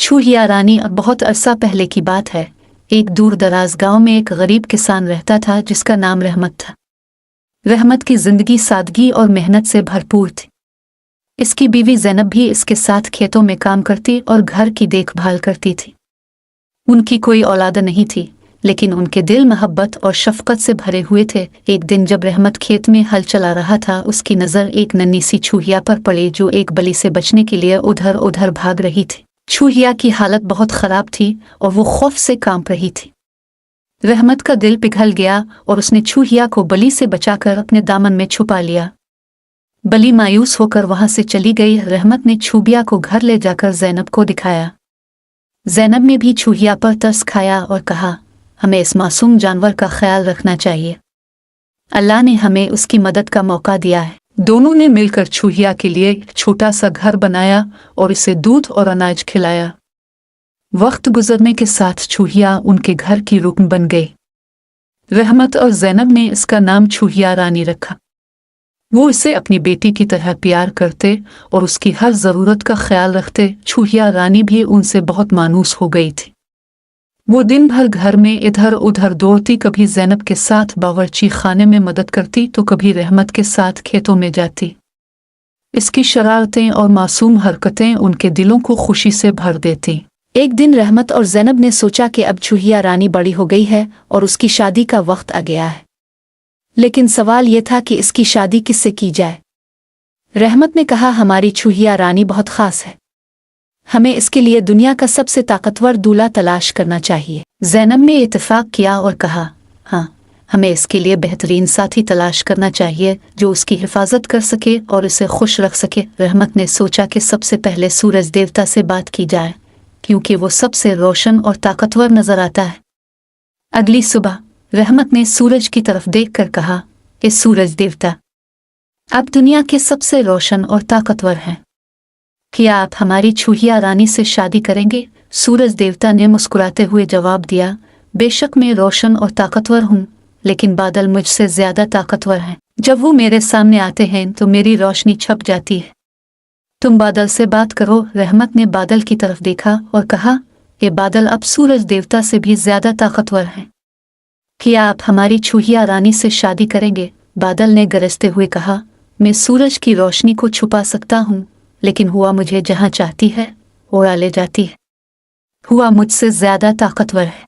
छूहिया रानी। अब बहुत अरसा पहले की बात है। एक दूर दराज गांव में एक गरीब किसान रहता था जिसका नाम रहमत था। रहमत की जिंदगी सादगी और मेहनत से भरपूर थी। इसकी बीवी ज़ैनब भी इसके साथ खेतों में काम करती और घर की देखभाल करती थी। उनकी कोई औलाद नहीं थी, लेकिन उनके दिल मोहब्बत और शफकत से भरे हुए थे। एक दिन जब रहमत खेत में हल चला रहा था, उसकी नज़र एक नन्ही सी छूहिया पर पड़ी जो एक बलि से बचने के लिए उधर उधर भाग रही थी। छूहिया की हालत बहुत ख़राब थी और वो खौफ से कांप रही थी। रहमत का दिल पिघल गया और उसने छूहिया को बलि से बचाकर अपने दामन में छुपा लिया। बलि मायूस होकर वहां से चली गई। रहमत ने छूहिया को घर ले जाकर ज़ैनब को दिखाया। ज़ैनब ने भी छूहिया पर तरस खाया और कहा, हमें इस मासूम जानवर का ख्याल रखना चाहिए। अल्लाह ने हमें उसकी मदद का मौका दिया है। दोनों ने मिलकर छूहिया के लिए एक छोटा सा घर बनाया और इसे दूध और अनाज खिलाया। वक्त गुजरने के साथ छूहिया उनके घर की रुकन बन गई। रहमत और ज़ैनब ने इसका नाम छूहिया रानी रखा। वो इसे अपनी बेटी की तरह प्यार करते और उसकी हर ज़रूरत का ख्याल रखते। छूहिया रानी भी उनसे बहुत मानूस हो गई थी। वो दिन भर घर में इधर उधर दौड़ती, कभी ज़ैनब के साथ बावर्ची खाने में मदद करती तो कभी रहमत के साथ खेतों में जाती। इसकी शरारतें और मासूम हरकतें उनके दिलों को खुशी से भर देती। एक दिन रहमत और ज़ैनब ने सोचा कि अब छूहिया रानी बड़ी हो गई है और उसकी शादी का वक्त आ गया है, लेकिन सवाल ये था कि इसकी शादी किससे की जाए। रहमत ने कहा, हमारी छूहिया रानी बहुत ख़ास है, हमें इसके लिए दुनिया का सबसे ताकतवर दूल्हा तलाश करना चाहिए। ज़ैनब ने इत्तेफाक किया और कहा, हाँ, हमें इसके लिए बेहतरीन साथी तलाश करना चाहिए जो उसकी हिफाजत कर सके और इसे खुश रख सके। रहमत ने सोचा कि सबसे पहले सूरज देवता से बात की जाए, क्योंकि वो सबसे रोशन और ताकतवर नजर आता है। अगली सुबह रहमत ने सूरज की तरफ देखकर कहा, कि सूरज देवता, आप दुनिया के सबसे रोशन और ताकतवर हैं, क्या आप हमारी छूहिया रानी से शादी करेंगे? सूरज देवता ने मुस्कुराते हुए जवाब दिया, बेशक मैं रोशन और ताकतवर हूँ, लेकिन बादल मुझसे ज्यादा ताकतवर हैं। जब वो मेरे सामने आते हैं तो मेरी रोशनी छप जाती है। तुम बादल से बात करो। रहमत ने बादल की तरफ देखा और कहा, ये बादल अब सूरज देवता से भी ज्यादा ताकतवर हैं, क्या आप हमारी छूहिया रानी से शादी करेंगे? बादल ने गरजते हुए कहा, मैं सूरज की रोशनी को छुपा सकता हूँ, लेकिन हुआ मुझे जहाँ चाहती है उड़ा ले जाती है। हुआ मुझसे ज्यादा ताकतवर है,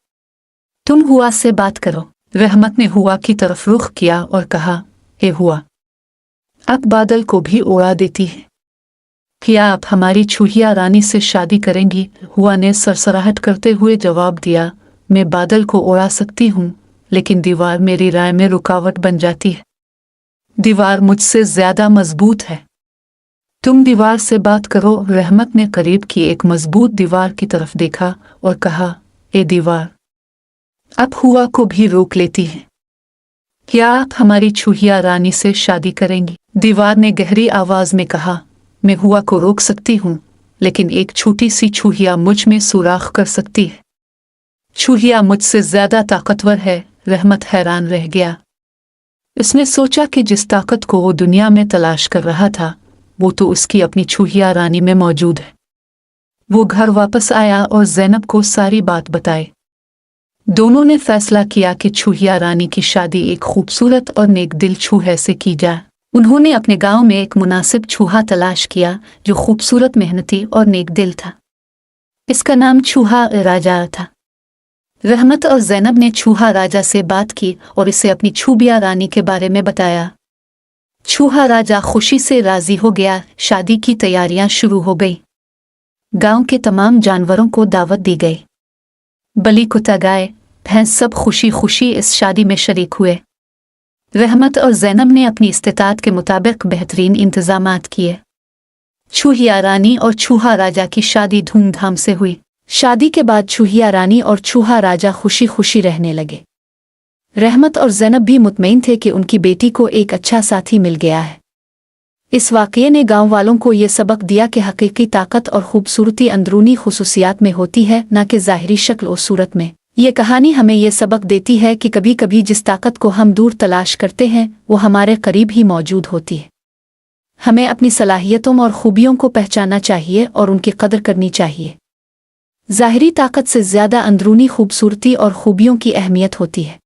तुम हुआ से बात करो। रहमत ने हुआ की तरफ रुख किया और कहा, हे हुआ, आप बादल को भी उड़ा देती है, क्या आप हमारी छूहिया रानी से शादी करेंगी? हुआ ने सरसराहट करते हुए जवाब दिया, मैं बादल को उड़ा सकती हूँ, लेकिन दीवार मेरी राय में रुकावट बन जाती है। दीवार मुझसे ज्यादा मजबूत है, तुम दीवार से बात करो। रहमत ने करीब की एक मजबूत दीवार की तरफ देखा और कहा, ए दीवार, आप हुआ को भी रोक लेती हैं, क्या आप हमारी छूहिया रानी से शादी करेंगी? दीवार ने गहरी आवाज में कहा, मैं हुआ को रोक सकती हूँ, लेकिन एक छोटी सी छूहिया मुझ में सुराख कर सकती है। छूहिया मुझसे ज्यादा ताकतवर है। रहमत हैरान रह गया। उसने सोचा कि जिस ताकत को वो दुनिया में तलाश कर रहा था, वो तो उसकी अपनी छूहिया रानी में मौजूद है। वो घर वापस आया और ज़ैनब को सारी बात बताई। दोनों ने फैसला किया कि छूहिया रानी की शादी एक खूबसूरत और नेक दिल छूहे से की जाए। उन्होंने अपने गांव में एक मुनासिब छूहा तलाश किया जो खूबसूरत, मेहनती और नेक दिल था। इसका नाम छूहा राजा था। रहमत और ज़ैनब ने छूहा राजा से बात की और इसे अपनी छूबिया रानी के बारे में बताया। छूहा राजा खुशी से राजी हो गया। शादी की तैयारियां शुरू हो गई। गांव के तमाम जानवरों को दावत दी गई। बलि, कुत्ता, गाय, भैंस सब खुशी खुशी इस शादी में शरीक हुए। रहमत और ज़ैनब ने अपनी इस्तिताअत के मुताबिक बेहतरीन इंतजामात किए। छूहिया रानी और छूहा राजा की शादी धूमधाम से हुई। शादी के बाद छूहिया रानी और छूहा राजा खुशी खुशी रहने लगे। रहमत और ज़ैनब भी मुतमईन थे कि उनकी बेटी को एक अच्छा साथी मिल गया है। इस वाक़ये ने गांव वालों को ये सबक दिया कि हकीकी ताकत और खूबसूरती अंदरूनी खुसूसियात में होती है, न कि ज़ाहिरी शक्ल और सूरत में। ये कहानी हमें ये सबक देती है कि कभी कभी जिस ताकत को हम दूर तलाश करते हैं वो हमारे करीब ही मौजूद होती है। हमें अपनी सलाहियतों और खूबियों को पहचानना चाहिए और उनकी कदर करनी चाहिए। ظاہری طاقت سے زیادہ اندرونی خوبصورتی اور خوبیوں کی اہمیت ہوتی ہے۔